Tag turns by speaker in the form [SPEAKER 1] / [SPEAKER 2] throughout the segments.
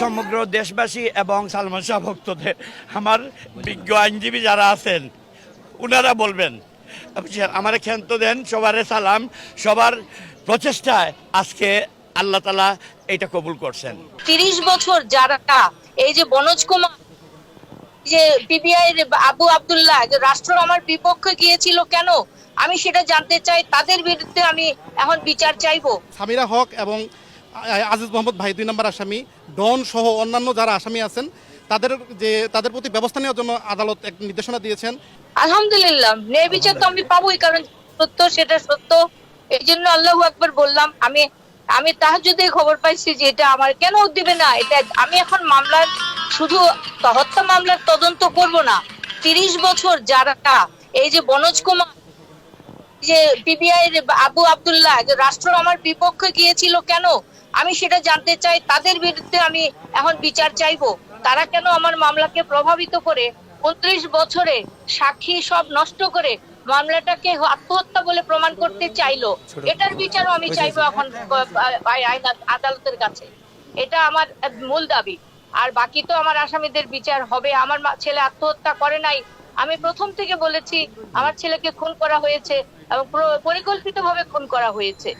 [SPEAKER 1] সমগ্র দেশবাসী এবং সালমান শাহ ভক্তদের আমার বিজ্ঞ আইনজীবী যারা আছেন ওনারা বলবেন। আমার ক্ষান্ত দেন সবারে সালাম, সবার প্রচেষ্টায় আজকে আল্লাহ তাআলা এটা কবুল করছেন।
[SPEAKER 2] 30 বছর যারা এই যে বনোজ কুমার, যে পিবিআই আবু আব্দুল্লাহ রাষ্ট্র আমার বিপক্ষে গিয়েছিল কেন, আমি সেটা জানতে চাই। তাদের বিরুদ্ধে আমি এখন বিচার চাইবো।
[SPEAKER 3] সামিরা হক এবং আজিজ মোহাম্মদ ভাই 2 নম্বর আসামি, ডন সহ অন্যান্য যারা আসামি আছেন তাদের প্রতি ব্যবস্থা নেওয়ার জন্য আদালত এক নির্দেশনা দিয়েছেন।
[SPEAKER 2] আলহামদুলিল্লাহ, ন্যায় বিচার তো আমি পাবোই, কারণ সত্য সেটা সত্য। এই জন্য আল্লাহু আকবার বললাম। আমি তাহাজ্জুদে খবর পাইছি যে এটা আমার কেন দিবে না। এটা আমি এখন মামলার শুধু হত্যা মামলার তদন্ত করব না। 30 বছর যারা এই যে বনোজ কুমার, যে পিবিআই আবু আব্দুল্লাহ রাষ্ট্র আমার বিপক্ষে গিয়েছিল কেন, আমি সেটা জানতে চাই। তাদের বিরুদ্ধে আমি এখন বিচার চাইবো। তারা কেন আমার মামলাকে প্রভাবিত করে 29 বছরে সাক্ষী সব নষ্ট করে মামলাটাকে আত্মহত্যা বলে প্রমাণ করতে চাইলো। এটার বিচারও আমি চাইবো এখন আদালতের কাছে। এটা আমার মূল দাবি। আর বাকি তো আমার আসামিদের বিচার হবে। আমার ছেলে আত্মহত্যা করে নাই। আমি প্রথম থেকে বলেছি আমার ছেলেকে খুন করা হয়েছে এবং পরিকল্পিতভাবে খুন করা হয়েছে।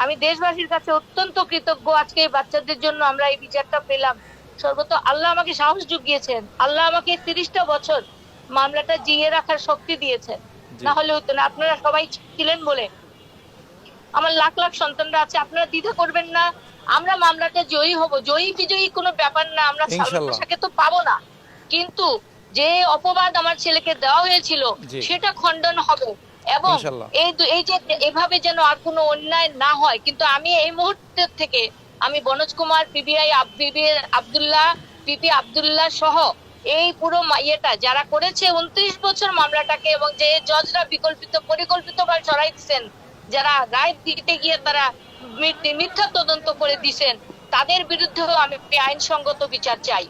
[SPEAKER 2] আমি দেশবাসীর কাছে অত্যন্ত কৃতজ্ঞ। আজকে এই বাচ্চাদের জন্য আমরা এই বিচারটা পেলাম। সর্বত আল্লাহ আমাকে সাহস জুগিয়েছেন। আল্লাহ আমাকে 30টা বছর মামলাটা জিয়ে রাখার শক্তি দিয়েছেন। না হলে হতো না। আপনারা সবাই ছিলেন বলে আমার লাখ লাখ সন্তানরা আছে। আপনারা দ্বিধা করবেন না। আমরা মামলাটা জয়ী হব। জয়ী বিজয়ী কোনো ব্যাপার না। আমরা সালমান শাহকে তো পাবো না, কিন্তু যে অপবাদ আমার ছেলেকে দেওয়া হয়েছিল সেটা খণ্ডন হবে। এবং এই যে এভাবে যেন আর কোনো অন্যায় না হয়। কিন্তু আমি এই মুহূর্তে থেকে আমি বনোজ কুমার, পিবিআই আব্দুল্লাহ, পিপি আব্দুল্লাহ সহ এই পুরো ইয়েটা যারা করেছে 29 বছর মামলাটাকে, এবং যে জজরা পরিকল্পিতভাবে সরাই দিচ্ছেন, যারা রায় দিতে গিয়ে তারা মিথ্যা তদন্ত করে দিচ্ছেন, তাদের বিরুদ্ধেও আমি আইনসঙ্গত বিচার চাই।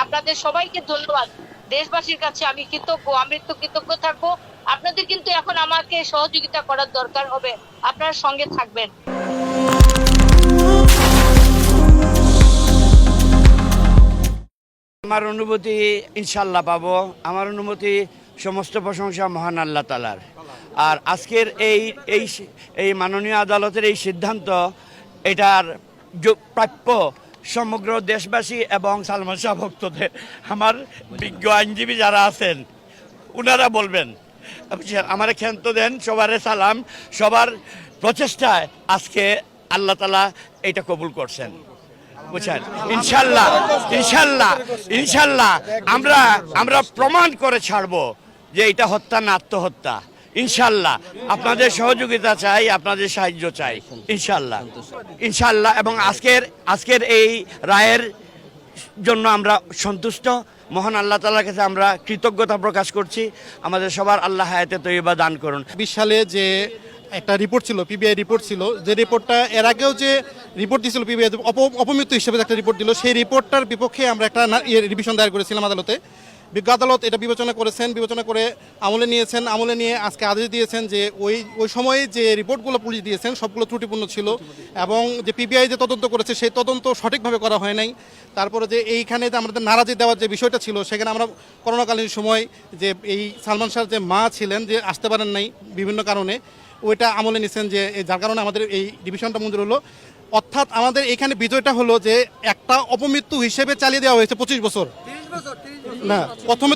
[SPEAKER 2] আপনাদের সবাইকে ধন্যবাদ। দেশবাসীর কাছে আমি কৃতজ্ঞ, আমৃত্যু কৃতজ্ঞ থাকবো। আপনাদের কিন্তু এখন আমাকে সহযোগিতা করার দরকার হবে। আপনারা সঙ্গে থাকবেন।
[SPEAKER 1] আমার অনুভূতি ইনশাল্লাহ পাবো। আমার অনুভূতি সমস্ত প্রশংসা মহান আল্লাহ তাআলার। আর আজকের এই মাননীয় আদালতের এই সিদ্ধান্ত এটার প্রাপ্য সমগ্র দেশবাসী এবং সালমান শাহ ভক্তদের আমার বিজ্ঞ আইনজীবী যারা আছেন ওনারা বলবেন। আমার ক্ষান্ত দেন সবারে সালাম, সবার প্রচেষ্টায় আজকে আল্লাহ তাআলা এটা কবুল করছেন। বুঝছেন? ইনশাল্লাহ ইনশাল্লাহ ইনশাল্লাহ আমরা প্রমাণ করে ছাড়বো যে এটা হত্যা না আত্মহত্যা। ইনশাল্লাহ আপনাদের সহযোগিতা চাই, আপনাদের সাহায্য চাই। ইনশাল্লাহ ইনশাল্লাহ। এবং আজকের এই রায়ের জন্য আমরা সন্তুষ্ট। মহান আল্লাহ তাআলার কাছে আমরা কৃতজ্ঞতা প্রকাশ করছি। আমাদের সবার আল্লাহ হায়াতে তৈয়বা দান করুন।
[SPEAKER 3] 20 সালে যে একটা রিপোর্ট ছিল, পিবিআই রিপোর্ট ছিল, যে রিপোর্টটা এর আগেও যে রিপোর্ট দিয়েছিল পিবিআই অপমৃত্যু হিসেবে একটা রিপোর্ট দিল, সেই রিপোর্টটার বিপক্ষে আমরা একটা রিভিশন দায়ের করেছিলাম আদালতে। বিজ্ঞ আদালত এটা বিবেচনা করে আমলে নিয়েছেন। আমলে নিয়ে আজকে আদেশ দিয়েছেন যে ওই সময়ে যে রিপোর্টগুলো পুলিশ দিয়েছেন সবগুলো ত্রুটিপূর্ণ ছিল, এবং যে পিবিআই যে তদন্ত করেছে সেই তদন্ত সঠিকভাবে করা হয় নাই। তারপরে যে এইখানে যে আমাদের নারাজি দেওয়ার যে বিষয়টা ছিল, সেখানে আমরা করোনাকালীন সময় যে এই সালমান শাহর যে মা ছিলেন, যে আসতে পারেন নাই বিভিন্ন কারণে, ওইটা আমলে নিয়েছেন, যে যার কারণে আমাদের এই ডিভিশনটা মঞ্জুর হলো। অর্থাৎ আমাদের এখানে বিজয়টা হলো যে একটা অপমৃত্যু হিসেবে চালিয়ে দেওয়া হয়েছে 25 বছর না, প্রথমে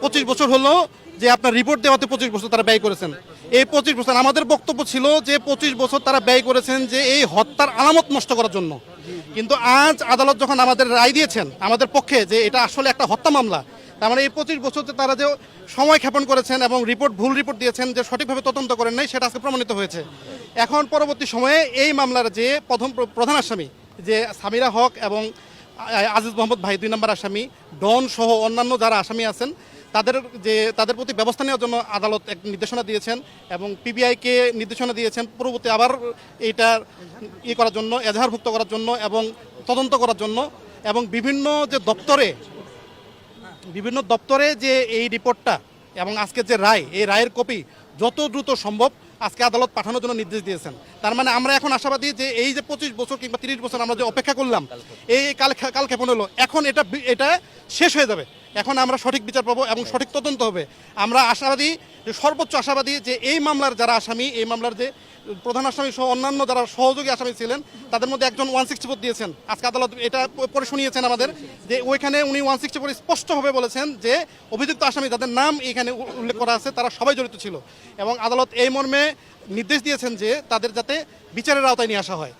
[SPEAKER 3] 25 বছর হলো যে আপনার রিপোর্ট দেওয়াতে 25 বছর তারা ব্যয় করেছেন। এই 25 বছর আমাদের বক্তব্য ছিল যে 25 বছর তারা ব্যয় করেছেন যে এই হত্যার আলামত নষ্ট করার জন্য। কিন্তু আজ আদালত যখন আমাদের রায় দিয়েছেন আমাদের পক্ষে যে এটা আসলে একটা হত্যা মামলা, তার মানে এই 25 বছরতে তারা যে সময় ক্ষেপণ করেছেন এবং ভুল রিপোর্ট দিয়েছেন, যে সঠিকভাবে তদন্ত করেন নাই, সেটা আজকে প্রমাণিত হয়েছে। এখন পরবর্তী সময়ে এই মামলার যে প্রধান আসামি যে সামিরা হক এবং আজিজ মোহাম্মদ ভাই 2 নম্বর আসামি, ডন সহ অন্যান্য যারা আসামি আছেন, তাদের প্রতি ব্যবস্থা নেওয়ার জন্য আদালত এক নির্দেশনা দিয়েছেন এবং পিবিআইকে নির্দেশনা দিয়েছেন পরবর্তী আবার এইটা করার জন্য, এজাহারভুক্ত করার জন্য এবং তদন্ত করার জন্য, এবং বিভিন্ন দপ্তরে যে এই রিপোর্টটা এবং আজকে যে রায়, এই রায়ের কপি যত দ্রুত সম্ভব আজকে আদালত পাঠানোর জন্য নির্দেশ দিয়েছেন। তার মানে আমরা এখন আশাবাদী যে এই যে 25 বছর কিংবা 30 বছর আমরা যে অপেক্ষা করলাম, এই কাল ক্ষেপণ হলো, এখন এটা শেষ হয়ে যাবে। এখন আমরা সঠিক বিচার পাবো এবং সঠিক তদন্ত হবে। আমরা আশাবাদী, যে সর্বোচ্চ আশাবাদী যে এই মামলার যারা আসামি, এই মামলার যে প্রধান আসামি সহ অন্যান্য যারা সহযোগী আসামি ছিলেন, তাদের মধ্যে একজন 164 দিয়েছেন। আজকে আদালত এটা পরে শুনিয়েছেন আমাদের, যে ওইখানে উনি 164 স্পষ্টভাবে বলেছেন যে অভিযুক্ত আসামি যাদের নাম এখানে উল্লেখ করা আছে তারা সবাই জড়িত ছিল, এবং আদালত এই মর্মে নির্দেশ দিয়েছেন যে তাদের যাতে বিচারের আওতায় নিয়ে আসা হয়।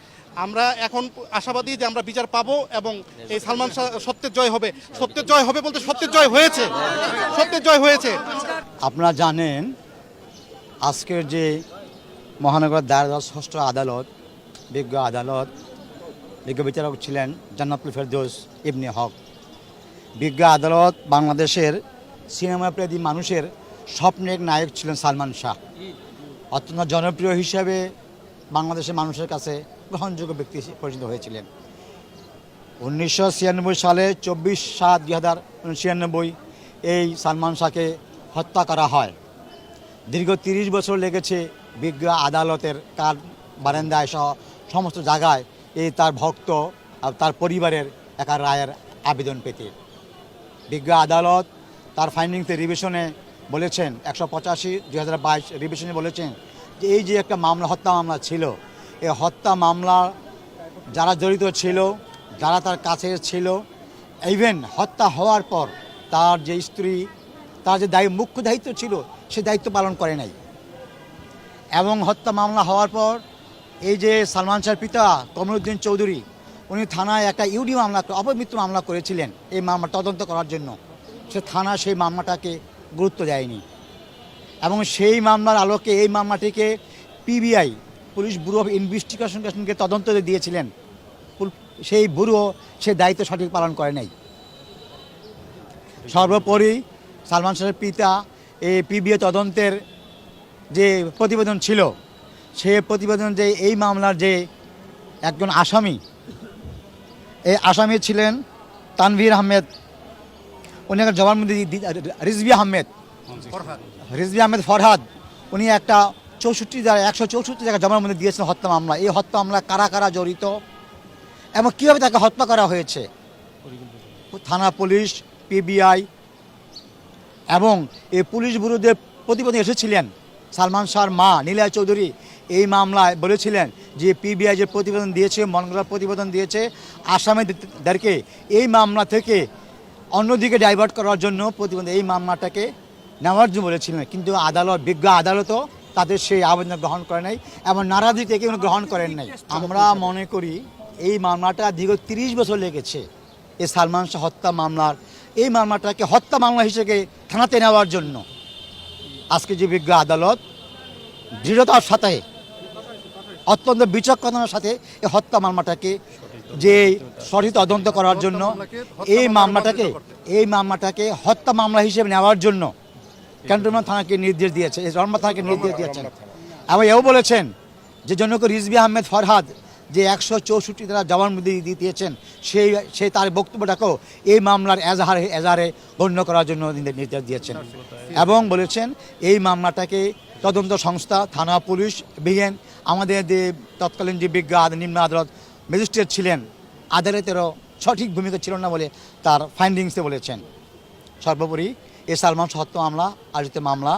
[SPEAKER 3] আমরা এখন আশাবাদী যে আমরা বিচার পাবো এবং এই সালমান শাহ সত্যের জয় হবে। সত্যের জয় হবে বলতে সত্যের জয় হয়েছে, সত্যের জয় হয়েছে।
[SPEAKER 4] আপনারা জানেন আজকের যে মহানগর দায়রা ষষ্ঠ আদালত, বিজ্ঞ আদালত, বিজ্ঞ বিচারক ছিলেন জান্নাতুল ফেরদৌস ইবনে হক। বিজ্ঞ আদালত বাংলাদেশের সিনেমা প্রেমী মানুষের স্বপ্নের নায়ক ছিলেন সালমান শাহ। অত্যন্ত জনপ্রিয় হিসাবে বাংলাদেশের মানুষের কাছে গ্রহণযোগ্য ব্যক্তি পরিচিত হয়েছিলেন। 1996 সালে 24/7/1996 এই সালমান শাহকে হত্যা করা হয়। দীর্ঘ 30 বছর লেগেছে বিজ্ঞ আদালতের কাঠ বারান্দায় সহ সমস্ত জায়গায় এই তার ভক্ত আর তার পরিবারের একটা রায়ের আবেদন পেতে। বিজ্ঞ আদালত তার ফাইন্ডিংসে রিভিশনে বলেছেন, 185/2022 রিভিশনে বলেছেন যে এই যে একটা মামলা, হত্যা মামলা ছিল, এই হত্যা মামলা যারা জড়িত ছিল, যারা তার কাছে ছিল, ইভেন হত্যা হওয়ার পর তার যে স্ত্রী, তার যে মুখ্য দায়িত্ব ছিল সে দায়িত্ব পালন করে নাই। এবং হত্যা মামলা হওয়ার পর এই যে সালমান শাহর পিতা কমরুদ্দিন চৌধুরী, উনি থানায় একটা ইউডি মামলা, অপমৃত্যু মামলা করেছিলেন এই মামলা তদন্ত করার জন্য। সে থানা সেই মামলাটাকে গুরুত্ব দেয়নি, এবং সেই মামলার আলোকে এই মামলাটিকে পিবিআই, পুলিশ ব্যুরো অফ ইনভেস্টিগেশনকে তদন্ত দিয়েছিলেন। সেই ব্যুরো সে দায়িত্ব সঠিক পালন করে নাই। সর্বোপরি সালমান শাহের পিতা এই পিবিআই তদন্তের যে প্রতিবেদন ছিল, সে প্রতিবেদন যে এই মামলার যে একজন আসামি, এই আসামি ছিলেন তানভীর আহমেদ, উনি একটা জবানবন্দি রিজভি আহমেদ ফরহাদ, উনি একটা 164 জায়গায় জবানবন্দি দিয়েছেন হত্যা মামলা। এই হত্যা মামলা কারা কারা জড়িত এবং কীভাবে তাকে হত্যা করা হয়েছে, থানা পুলিশ, পিবিআই এবং এই পুলিশ ব্যুরোতে প্রতিবেদন এসেছিলেন। সালমান শাহর মা নীলা চৌধুরী এই মামলায় বলেছিলেন যে পিবিআই যে প্রতিবেদন দিয়েছে, মনগড়া প্রতিবেদন দিয়েছে, আসামিদেরকে এই মামলা থেকে অন্যদিকে ডাইভার্ট করার জন্য প্রতিবেদন এই মামলাটাকে নেওয়ার জন্য বলেছিলেন। কিন্তু আদালত, বিজ্ঞ আদালতও তাদের সেই আবেদন গ্রহণ করে নাই এবং নারাজি থেকে গ্রহণ করেন নাই। আমরা মনে করি এই মামলাটা দীর্ঘ 30 বছর লেগেছে এই সালমান শাহ হত্যা মামলার, এই মামলাটাকে হত্যা মামলা হিসেবে থানাতে নেওয়ার জন্য। আজকে যে বিজ্ঞ আদালত দৃঢ়তার সাথে, অত্যন্ত বিচক্ষণতার সাথে এই হত্যা মামলাটাকে যে সঠিক তদন্ত করার জন্য, এই মামলাটাকে হত্যা মামলা হিসেবে নেওয়ার জন্য ক্যান্টনমেন্ট থানাকে নির্দেশ দিয়েছে, রমনা থানাকে নির্দেশ দিয়েছেন। এবং এও বলেছেন যে জনক রিজভি আহমেদ ফরহাদ যে 164 দ্বারা জবানবন্দি দিয়েছেন, সেই তার বক্তব্যটাকেও এই মামলার এজাহারে গণ্য করার জন্য নির্দেশ দিয়েছেন। এবং বলেছেন এই মামলাটাকে তদন্ত সংস্থা, থানা, পুলিশ, বিএন, আমাদের যে তৎকালীন যে বিজ্ঞ নিম্ন আদালত ম্যাজিস্ট্রেট ছিলেন, আদালতেরও সঠিক ভূমিকা ছিল না বলে তার ফাইন্ডিংসে বলেছেন। সর্বোপরি এই সালমান শাহ হত্যা মামলা আয়োজিত মামলা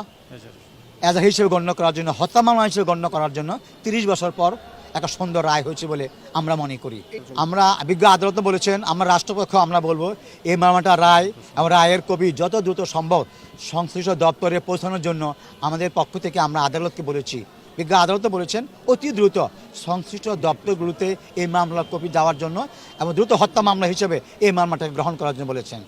[SPEAKER 4] এজাহার হিসেবে গণ্য করার জন্য, হত্যা মামলা হিসেবে গণ্য করার জন্য 30 বছর পর একটা সুন্দর রায় হয়েছে বলে আমরা মনে করি। আমরা বিজ্ঞ আদালত বলেছেন, আমরা রাষ্ট্রপক্ষ আমরা বলবো এই মামলাটা রায় এবং রায়ের কপি যত দ্রুত সম্ভব সংশ্লিষ্ট দপ্তরে পৌঁছানোর জন্য আমাদের পক্ষ থেকে আমরা আদালতকে বলেছি। বিজ্ঞ আদালত বলেছেন অতি দ্রুত সংশ্লিষ্ট দপ্তরগুলোতে এই মামলার কপি দেওয়ার জন্য এবং দ্রুত হত্যা মামলা হিসেবে এই মামলাটাকে গ্রহণ করার জন্য বলেছেন।